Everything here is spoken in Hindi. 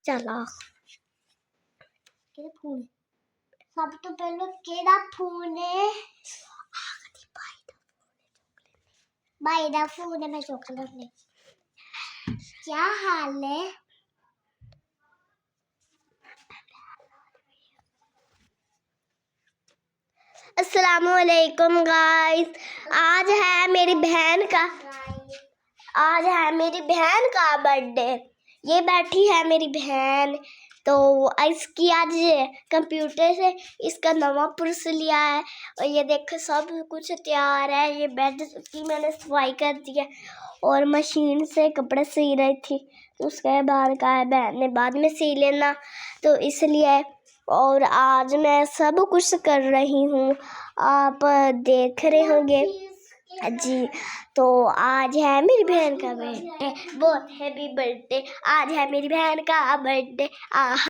चला फोन सब तो पहले केड़ा फोन है भाई दा फोन है मैं चॉकलेट ले क्या हाल है अस्सलामुअलैकुम गाइस आज है मेरी बहन का बर्थडे। ये बैठी है मेरी बहन, तो इसकी आज कंप्यूटर से इसका नवा पर्स लिया है और ये देखो सब कुछ तैयार है। ये बेड की मैंने सफाई कर दी है और मशीन से कपड़े सी रही थी, तो उसके बाद का है बहन ने बाद में सी लेना, तो इसलिए। और आज मैं सब कुछ कर रही हूँ, आप देख रहे होंगे जी। तो आज है मेरी बहन का बर्थडे, बहुत हैप्पी बर्थडे। आज है मेरी बहन का बर्थडे।